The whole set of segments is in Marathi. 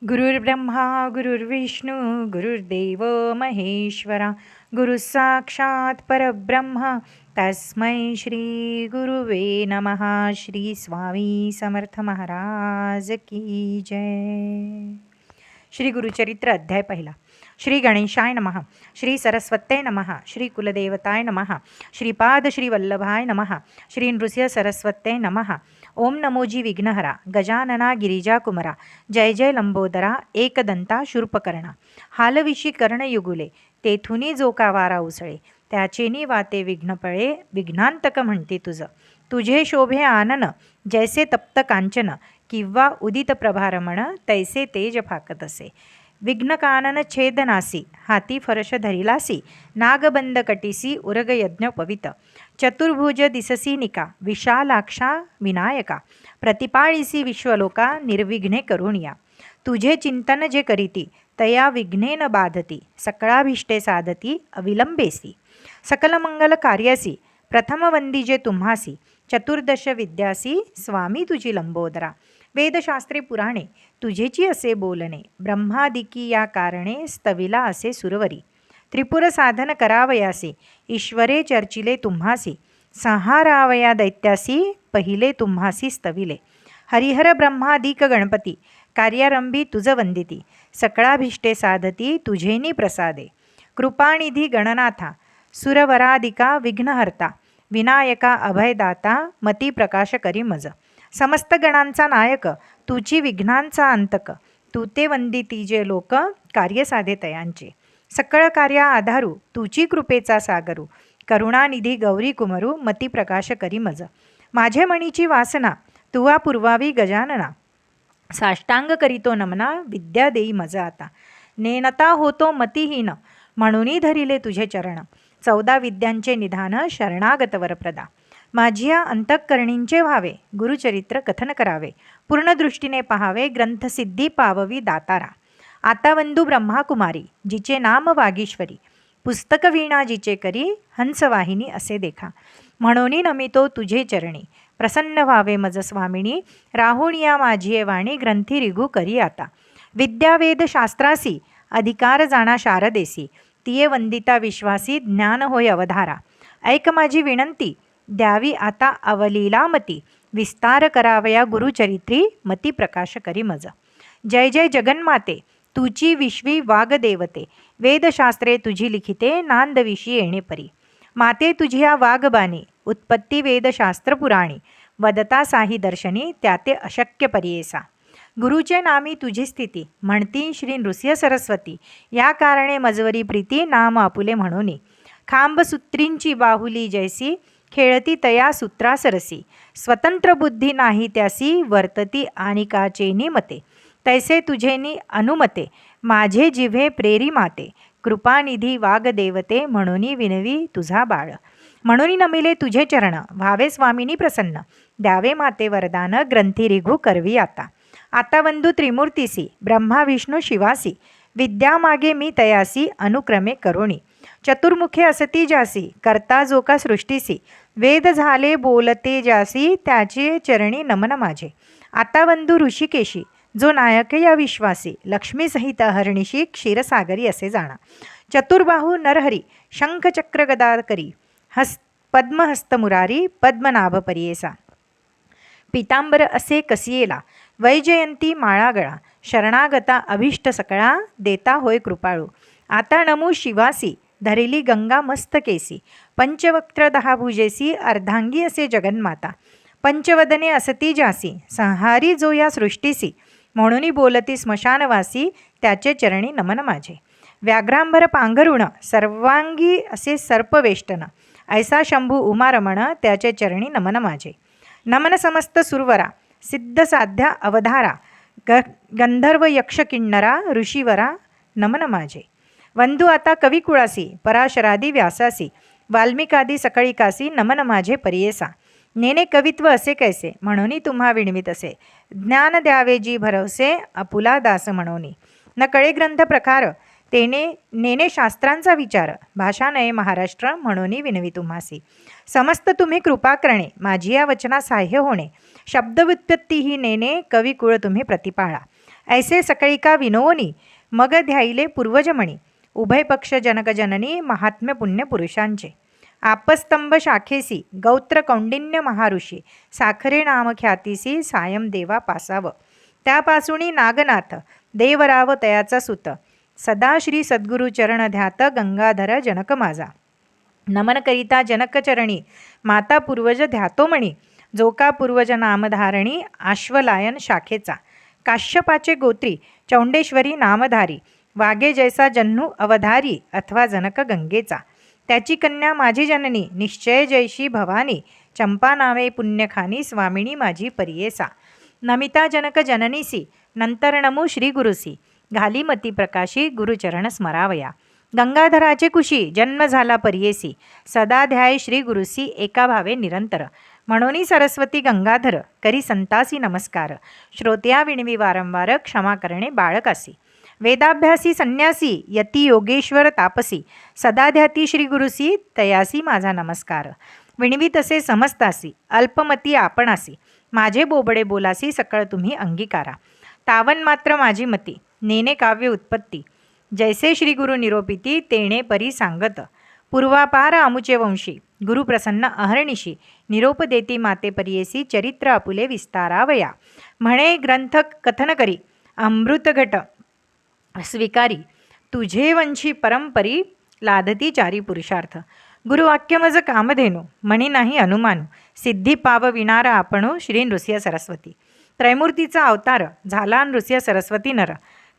गुरुर्ब्रह्मा गुरुर्विष्णू गुरुर्देव महेश्वरा गुरु साक्षात परब्रह्म तस्मै श्री गुरुवे नमः. श्री स्वामी समर्थ महाराज की जय. श्री गुरुचरित्र अध्याय पहिला. श्री गणेशाय नमः. श्री सरस्वते नमः. श्री कुलदेवताय नमः. श्रीपाद श्री वल्लभाय नमः. श्री नृसिंह सरस्वते नमः. ओम नमोजी विघ्नहरा गजानना गिरिजा कुमरा जय जय लंबोदरा एकदंता शूर्पकर्णा हालविशी कर्णयुगुले तेथुनी जो का वारा उसळे त्याचेनी वाते विघ्नपळे विघ्नांतक म्हणते तुझे शोभे आनन जैसे तप्त कांचन किंवा उदित प्रभारमण तैसे तेज फाकत असे. विघ्नकानन छेदनासी हाती फरश धरिलासी नागबंद कटिसी उरग यज्ञ पवित चतुर्भुज दिससी निका विशालाक्षा विनायका प्रतिपाळीसी विश्वलोका निर्विघ्ने करुणिया. तुझे चिंतन जे करीती तया विघ्नेन बाधती सकळाभिष्टे साधती अविलंबेसी. सकल मंगल कार्यासी प्रथम वंदी जे तुम्हासी चतुर्दश विद्यासी स्वामी तुझी लंबोदरा. वेदशास्त्रे पुराणे तुझेची असे बोलणे ब्रह्मादिकी या कारणे स्तविला असे सुरवरी. त्रिपुर साधन करावयासी ईश्वरे चर्चिले तुम्हासी संहारावया दैत्यासी पहिले तुम्हासी स्तविले. हरिहर ब्रह्मादिक गणपती कार्यारंभी तुझ वंदिती सकळाभिष्टे साधती तुझेनी प्रसादे. कृपानिधी गणनाथा सुरवरादिका विघ्नहर्ता विनायका अभयदाता मती प्रकाश करी मज. समस्त गणांचा नायक तुची विघ्नांचा अंतक तू ते वंदिती जे लोक कार्य साधे तयांचे. सकळ कार्या आधारू तुची कृपेचा सागरू करुणानिधी गौरी कुमरू मती प्रकाश करी मज. माझे मणीची वासना तुवा पुरवावी गजानना साष्टांग करीतो नमना विद्या देई मज आता. नेनता होतो मतिहीन म्हणून धरिले तुझे चरण 14 विद्यांचे निधान शरणागत वरप्रदा. माझिया अंतःकरणींचे व्हावे गुरुचरित्र कथन करावे पूर्ण दृष्टीने पहावे ग्रंथसिद्धी पाववी दातारा. आता वंदू ब्रह्माकुमारी जिचे नाम वागीश्वरी पुस्तक वीणा जिचे करी हंसवाहिनी असे देखा. म्हणून नमितो तुझे चरणी प्रसन्न व्हावे मज स्वामिनी राहुणिया माझिये वाणी ग्रंथी रिघू करी आता. विद्यावेद शास्त्रासी अधिकार जाणा शारदेसी तिये वंदिता विश्वासी ज्ञान होय अवधारा. ऐक माझी विनंती द्यावी आता अवलीलामती विस्तार करावया गुरुचरित्री मती प्रकाश करी मज. जय जय जगन्माते तुची विश्वी वागदेवते वेदशास्त्रे तुझी लिखिते नांदविशी येणे परी. माते तुझिया वागबाणी उत्पत्ती वेदशास्त्र पुराणी वदता साही दर्शनी त्याते अशक्य परियेसा. गुरुचे नामी तुझी स्थिती म्हणती श्री नृसिंह सरस्वती या कारणे मजवरी प्रीती नाम आपुले म्हणूनी. खांब सूत्रींची बाहुली जैसी खेळती तया सूत्रासरसी स्वतंत्र बुद्धी नाही त्यासी वर्तती आनिकाचेनी मते तैसे तुझेनी अनुमते माझे जिव्हे प्रेरी माते कृपानिधी वागदेवते म्हणून विनवी तुझा बाळ. म्हणून नमिले तुझे चरण व्हावे स्वामिनी प्रसन्न द्यावे माते वरदान ग्रंथी रिघू करवी आता. आता वंदू त्रिमूर्तीसी ब्रह्मा विष्णू शिवासी विद्या मागे मी तयासी अनुक्रमे करुणी. चतुर्मुखे असती जासी करता जो का सृष्टीसी वेद झाले बोलते जासी त्याचे चरणी नमन माझे. आता वंदू ऋषिकेशी जो नायक या विश्वासी लक्ष्मी सहित हरणिशी क्षीरसागरी असे जाणा. चतुर्बाहू नरहरी शंख चक्र गदा करी पद्महस्त मुरारी पद्मनाभ परियेसा. पितांबर असे कसियेला वैजयंती माळागळा शरणागता अभिष्ट सकळा देता होय कृपाळू. आता नमू शिवासी धरिली गंगा मस्त केसी पंचवक्त्र 10 भुजेसी अर्धांगी असे जगन्माता. पंचवदने असती जासी संहारी जो या सृष्टीसी म्हणून बोलती स्मशानवासी त्याचे चरणी नमन माझे. व्याघ्रांबर पांघरुण सर्वांगी असे सर्पवेष्टन ऐसा शंभू उमारमण त्याचे चरणी नमन माझे. नमन समस्त सुरवरा सिद्ध साध्या अवधारा गंधर्व यक्ष किन्नरा ऋषीवरा नमन माझे. वंदू आता कविकुळासी पराशरादी व्यासासी वाल्मिकादी सकळिकासी नमन माझे परियेसा. नेने कवित्व असे कैसे म्हणून तुम्हा विणवीत असे ज्ञान द्यावे जी भरवसे अपुला दास म्हणून. न कळे ग्रंथ प्रकार तेने नेने शास्त्रांचा विचार भाषा नये महाराष्ट्र म्हणून विनवी तुम्हासी. समस्त तुम्ही कृपा करणे माझी या वचना साह्य होणे शब्दव्युत्पत्ती ही नेने कविकुळ तुम्ही प्रतिपाळा. ऐसे सकळिका विनोनी मग ध्याईले पूर्वजमणी. उभय पक्ष जनकजननी महात्म्य पुण्य पुरुषांचे. आपस्तंभ शाखेसी गौत्र कौंडिन्य महाऋषी. साखरे नाम ख्यातीसी सायम देवा पासाव. त्यापासुनी नागनाथ देवराव तयाचा सुत. सदा श्री सद्गुरु चरण ध्यात गंगाधर जनक माझा. नमन करिता जनकचरणी माता पूर्वज ध्यातोमणी. जोका पूर्वज नामधारणी आश्वलायन शाखेचा. काश्यपाचे गोत्री चौंडेश्वरी नामधारी. वागे जैसा जन्नू अवधारी अथवा जनक गंगेचा. त्याची कन्या माझी जननी निश्चय जैशी भवानी. चंपा नावे पुण्यखानी स्वामिनी माझी परियेसा. नमिता जनक जननीसी नंतर नमू श्री गुरुसी. घाली मती प्रकाशी गुरुचरण स्मरावया. गंगाधराचे कुशी जन्म झाला परियेसी. सदा ध्याय श्री गुरुसी एका भावे निरंतर. म्हणून सरस्वती गंगाधर करी संतासी नमस्कार. श्रोत्या विणवी वारंवार क्षमा करणे बाळकासी. वेदाभ्यासी संन्यासी यती योगेश्वर तापसी. सदा ध्याती श्री गुरुसी तयासी माझा नमस्कार. विणवी तसे समजतासी अल्पमती आपणासी. माझे बोबडे बोलासी सकळ तुम्ही अंगीकारा. तावन मात्र माझी मती नेने काव्य उत्पत्ती. जैसे श्री गुरु निरोपिती तेणे परी सांगत. पूर्वापार अमुचे वंशी गुरुप्रसन्न अहर्निशी. निरोप देती माते परियेसी चरित्र आपुले विस्तारावया. म्हणे ग्रंथ कथन करी अमृतघट स्वीकारी. तुझे वंशी परंपरी लादती चारी पुरुषार्थ. गुरुवाक्य मज कामधेनू म्हणी नाही अनुमानू. सिद्धी पाव विणार आपणू श्री नृसिंह सरस्वती. त्रैमूर्तीचा अवतार झाला नृसिंह सरस्वती नर.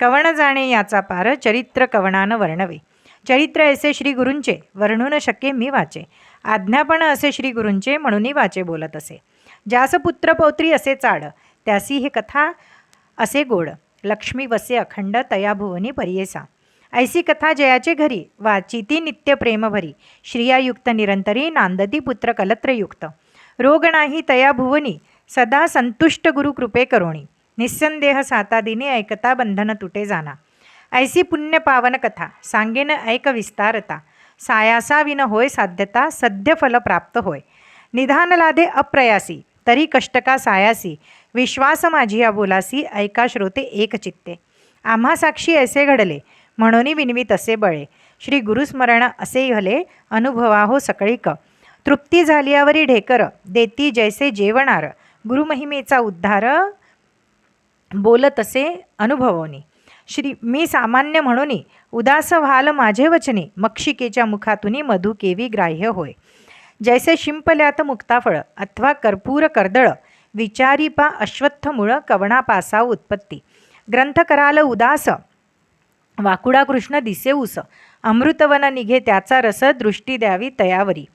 कवण जाणे याचा पार चरित्र कवणानं वर्णवे. चरित्र असे श्री गुरूंचे वर्णून शक्य मी वाचे. आज्ञापण असे श्री गुरूंचे म्हणूनही वाचे बोलत असे. ज्यास पुत्र पौत्री असे चाड त्यासी हे कथा असे गोड. लक्ष्मी वसे अखंड तया भुवनी परियेसा. ऐसी कथा जयाचे घरी वाचिती नित्य प्रेम भरी. श्रियायुक्त निरंतरी नांदती पुत्र कलत्रयुक्त. रोग नाही तया भुवनी सदा संतुष्ट गुरु कृपे करोणी. निस्संदेह सातादिनी ऐकता बंधन तुटे जाना. ऐसी पुण्य पावन कथा सांगेन ऐक विस्तारता. सायासा विन होय साध्यता सद्य फल प्राप्त होय. निधान लाधे अप्रयासी तरी कष्टका सायासी. विश्वास माझी या बोलासी ऐका श्रोते एक चित्ते. आम्हा साक्षी ऐसे घडले म्हणून विनवी तसे बळे. श्री गुरुस्मरण असे हले अनुभवा हो सकळीक. तृप्ती झाल्यावरी ढेकर देती जैसे जेवणार. गुरुमहिमेचा उद्धार बोलत असे अनुभवोनी. मी सामान्य म्हणून उदास व्हाल माझे वचने. मक्षिकेच्या मुखातून मधु केवी ग्राह्य होय. जैसे शिंपल्यात मुक्ताफळ अथवा कर्पूर कर्दळ. विचारी पा अश्वत्थ मूळ कवणापासा उत्पत्ती. ग्रंथ कराल उदास वाकुडा कृष्ण दिसे उस. अमृतवन निघे त्याचा रस दृष्टी द्यावी तयावरी.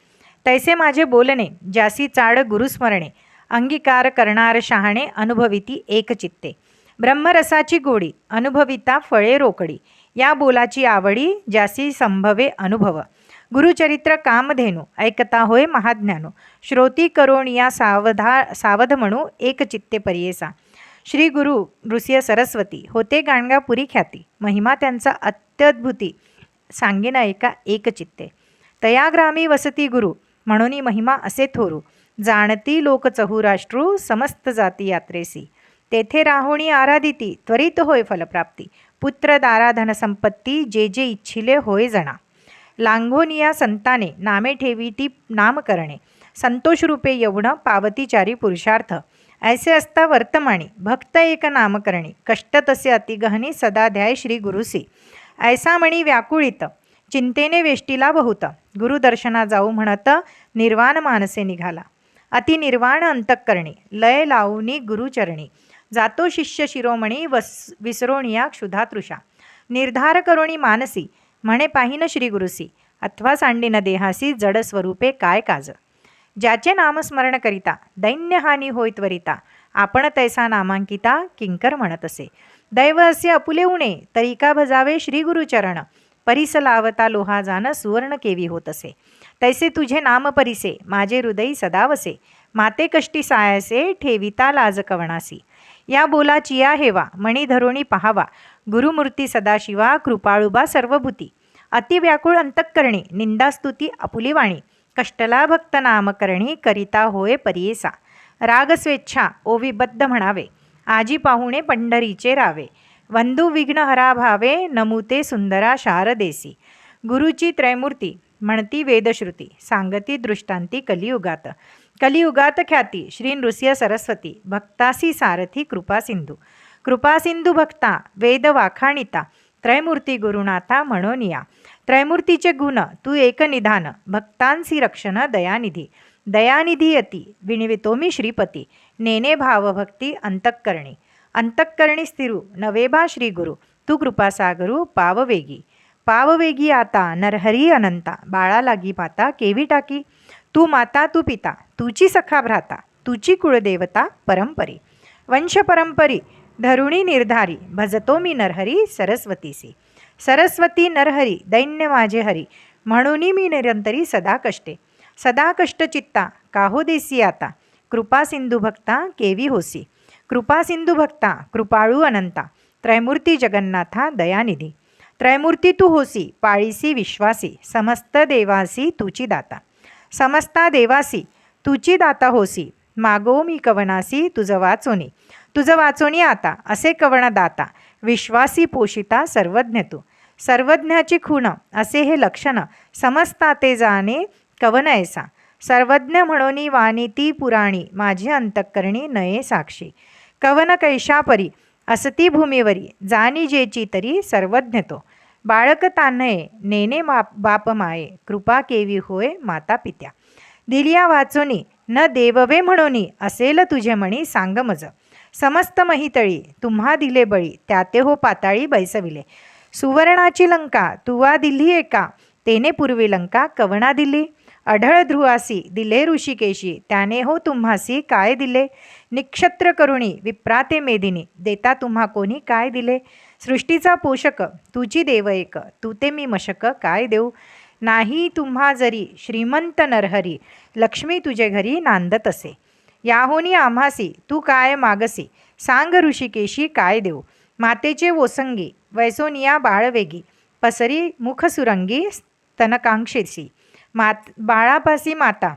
तैसे माझे बोलणे ज्यासी चाड गुरुस्मरणे. अंगीकार करणार शहाणे अनुभविती एकचित्ते. ब्रह्मरसाची गोडी अनुभविता फळे रोकडी. या बोलाची आवडी ज्यासी संभवे अनुभव. गुरुचरित्र कामधेनू ऐकता होय महाज्ञानू. श्रोती करोणिया सावध म्हणू एकचित्ते परियेसा. श्री गुरु नृसिंह सरस्वती होते गाणगापुरी ख्याती. महिमा त्यांचा अत्यद्भुती सांगेन ऐका एकचित्ते. तयाग्रामी वसती गुरु म्हणून महिमा असे थोरू. जाणती लोक चहुराष्ट्रू समस्त जाती यात्रेसी. तेथे राहोणी आराधिती त्वरित होय फलप्राप्ती. पुत्र दाराधन संपत्ती जे जे इच्छिले होय जना. लांघोनिया संताने नामे ठेवीती नाम करणे. संतोष रूपे यवण पावती चारी पुरुषार्थ. ऐसे असता वर्तमानी भक्त एक नामकरणी. कष्ट तसे अतिगहनी सदा ध्याय श्री गुरुसी. ऐसा मणी व्याकुळित चिंतेने वेष्टीला बहुत. गुरुदर्शना जाऊ म्हणत निर्वाण मानसे निघाला. अति निर्वाण अंतःकरणी लय लावणी गुरुचरणी. जातो शिष्य शिरोमणी विसरोणिया क्षुधातृषा. निर्धार करोणी मानसी म्हणे पाहिन श्री गुरुसी. अथवा सांडिन देहासी जड स्वरूपे काय काज. ज्याचे नामस्मरण करिता दैन्यहानी होय त्वरिता. आपण तैसा नामांकिता किंकर म्हणत असे. दैव असे अपुले उणे तरी का भजावे श्री गुरुचरण. परिस लावता लोहा जाण सुवर्ण केवी होत असे. तैसे तुझे नाम परिसे माझे हृदयी सदावसे. माते कष्टी सायासे ठेविता लाज कवणासी. या बोलाची या हेवा मणी धरोणी पहावा. गुरुमूर्ती सदाशिवा कृपाळुबा सर्वभूती. अतिव्याकुळ अंतःकरणी निंदास्तुती आपुली वाणी. कष्टला भक्त नामकरणी करिता होय परियेसा. राग स्वेच्छा ओविबद्ध म्हणावे. आजी पाहुणे पंढरीचे रावे. वंदू विघ्न हरा भावे, नमुते सुंदरा शारदेसी. गुरुची त्रैमूर्ती म्हणती वेदश्रुती, सांगती दृष्टांती कलियुगात. कलियुगात ख्याती श्री नृसिंह सरस्वती, भक्तासी सारथी कृपा सिंधू. कृपा सिंधू भक्ता वेद वाखाणिता, त्रैमूर्ती गुरुनाथा म्हणून या. त्रैमूर्तीचे गुण तू एक निधान, भक्तांसी रक्षण दयानिधी. दयानिधी यती विणवितो मी श्रीपती, नेने भावभक्ती अंतःकरणी. अंतःकरणी स्थिरू नवेभा श्री गुरु, तू कृपासागरू पाववेगी. पाववेगी आता नरहरी अनंता, बाळा लागी पाता केवी टाकी. तू माता तू पिता तुची सखा भ्राता, तुची कुळदेवता परंपरी. वंश परंपरी धरुणी निर्धारी, भजतो मी नरहरी सरस्वतीसी. सरस्वती नरहरी दैन्य माझे हरी, म्हणून मी निरंतरी सदा कष्टे. सदा कष्ट चित्ता काहो देसी आता, कृपा सिंधू भक्ता केवी होसी. कृपा सिंधू भक्ता कृपाळू अनंता, त्रैमूर्ती जगन्नाथा दयानिधी. त्रैमूर्ती तू होसी पाळीसी विश्वासी, समस्त देवासी तुची दाता. समस्ता देवासी तुची दाता होसी, मागो मी कवनासी तुझं वाचोनी. तुझं वाचोनी आता असे कवण दाता, विश्वासी पोषिता सर्वज्ञ तू. सर्वज्ञाची खूण असे हे लक्षण, समस्ता ते जाणे कवन ऐसा. सर्वज्ञ म्हणून वाणिती पुराणी, माझी अंतःकरणी नये साक्षी. कवन कैशापरी असती भूमीवरी, जाणी जेची तरी सर्वज्ञ तो. बाळक तान्हये नेने बाप माये, कृपा केवी होय माता पित्या. दिलिया वाचोनी न देववे म्हणोनी, असेल तुझे म्हणी सांग मज. समस्त महितळी तुम्हा दिले बळी, त्याते हो पाताळी बैसविले. सुवर्णाची लंका तुवा दिली एका, तेने पूर्वी लंका कवना दिली. अढळ ध्रुवासी दिले ऋषिकेशी, त्याने हो तुम्हासी काय दिले. निक्षत्र करुणी विप्राते मेदिनी, देता तुम्हा कोणी काय दिले. सृष्टीचा पोषक तुझी देव एक, तू ते मी मशक काय देऊ. नाही तुम्हा जरी श्रीमंत नरहरी, लक्ष्मी तुझे घरी नांदत असे. याहोनी आम्हासी तू काय मागसी, सांग ऋषिकेशी काय देऊ. मातेचे ओसंगी वैसोनिया बाळवेगी, पसरी मुखसुरंगी स्तनकांक्षेसी. बाळापासी माता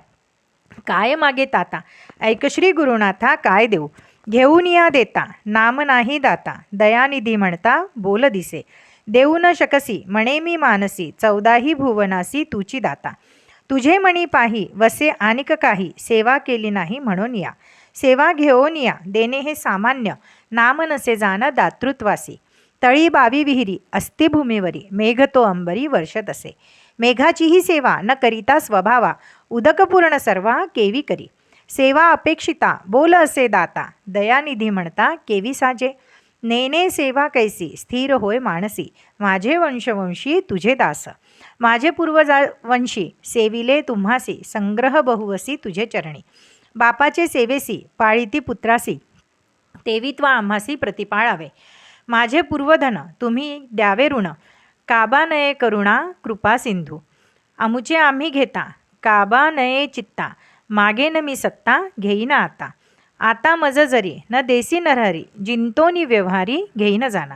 काय मागे ताता, ऐकश्री गुरुनाथा काय देऊ. घेऊन या देता नाम नाही दाता, दयानिधी म्हणता बोल दिसे. देऊ न शकसी म्हणे मी मानसी, 14ही भुवनासी तुची दाता. तुझे मणी पाही वसे आनिक काही, सेवा केली नाही म्हणून या. सेवा घेऊन या देणे हे सामान्य, नाम नसे जाण दातृत्वासी. तळी बावी विहिरी अस्ति भूमीवरी, मेघ तो अंबरी वर्षत असे. मेघाचीही सेवा न करिता स्वभावा, उदक पूर्ण सर्वा केवी करी. सेवा अपेक्षिता बोल असे दाता, दयानिधी म्हणता केवी साजे. नेने सेवा कैसी स्थिर होय मानसी, माझे वंशवंशी तुझे दास. माझे पूर्ववंशी सेविले तुम्हासी, संग्रह बहुवसी तुझे चरणी. बापाचे सेवेसी पाळीती पुत्रासी, तेवित्वा आम्हासी प्रतिपाळावे. माझे पूर्वधन तुम्ही द्यावे ऋण, काबा नये करुणा कृपा सिंधू. आमुचे आम्ही घेता काबा नये चित्ता, मागे न मी सत्ता घेईन आता. आता मज जरी न देसी नरहरी, जिंतोनी व्यवहारी घेईन जाना.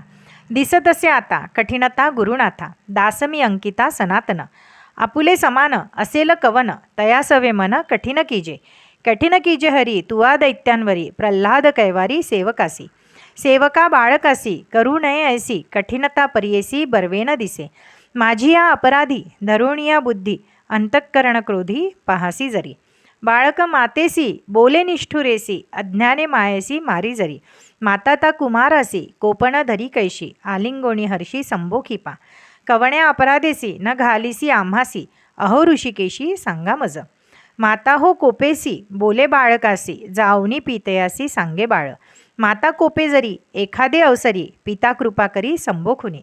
दिसत असे आता कठीणता गुरुनाथा, दास मी अंकिता सनातन. आपुले समान असेल कवन, तयासवे मन कठीण कीजे. कठीण कीजे हरी तुवा दैत्यांवरी, प्रल्हाद कैवारी सेवकासी. सेवका बाळकासी करू नये ऐसी, कठीणता परियेसी बर्वेन दिसे. माझी या अपराधी धरुणिया बुद्धी, अंतःकरण क्रोधी पाहासी जरी. बाळक मातेसी बोले निष्ठुरेसी, अज्ञाने मायेसी मारी जरी. माता ता कुमारासी कोपण धरी कैशी, आलिंगोणी हर्षी संभोखिपा. कवण्या अपराधेसी न घालीसी आम्हासी, अहो ऋषिकेशी सांगा मज. माता हो कोपेसी बोले बाळकासी, जाऊनी पितयासी सांगे बाळ. माता कोपे जरी एखादे अवसरी, पिता कृपा करी संभोखुनी.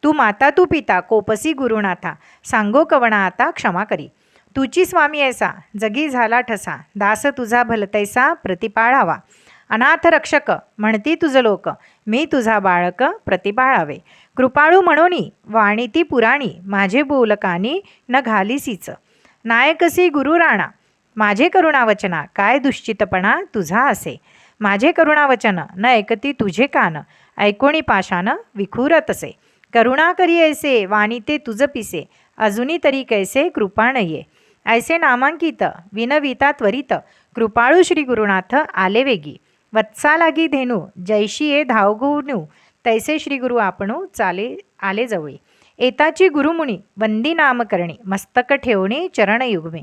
तू माता तू पिता कोपसी गुरुनाथा, सांगो कवणा आता क्षमा करी. तुची स्वामी ऐसा जगी झाला ठसा, दास तुझा भलतैसा प्रतिपाळावा. अनाथ रक्षक म्हणती तुझ लोक, मी तुझा बाळक प्रतिपाळावे. कृपाळू म्हणोनी वाणीती पुराणी, माझे बोलकानी न घालीसीच. नायकसी गुरु राणा माझे करुणावचना, काय दुश्चितपणा तुझा असे. माझे करुणावचन न ऐकती तुझे कान, ऐकोणी पाशान विखुरत असे. करुणा करी ऐसे वाणीते तुझ पिसे, अजुनी तरी कैसे कृपा नये. ऐसे नामांकित विनविता त्वरित, कृपाळू श्री गुरुनाथ आले वेगी. वत्सा लागी धेनू जैशी ये धावगुनू तैसे श्री गुरु आपणू चाले आले जवळे. एताची गुरुमुनी वंदी नामकरणी मस्तक ठेवणे चरणयुग्मे.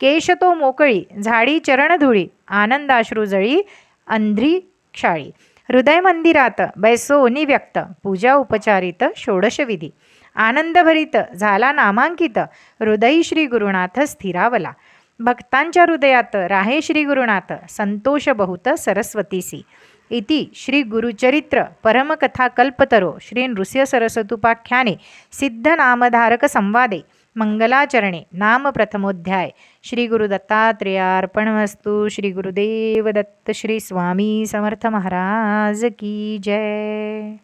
केश तो मोकळी झाडी चरणधुळी आनंदाश्रू जळी अंध्री क्षाळी. हृदय मंदिरात बैसोनी व्यक्त पूजा उपचारित षोडशविधी. आनंदभरित झाला नामांकित हृदयी श्री गुरुनाथ स्थिरावला. भक्तांच्या हृदयात राहे श्री गुरुनाथ संतोष बहुत सरस्वतीसी. इति श्री गुरुचरित्र परमकथा कल्पतरो श्री नृस्य सरस्वतुपाख्याने सिद्धनामधारक संवादे मंगलाचरणे नाम प्रथमोध्याय. श्री गुरु दत्तात्रेयार्पणमस्तु. श्री गुरुदेव दत्त श्री स्वामी समर्थ महाराज की जय.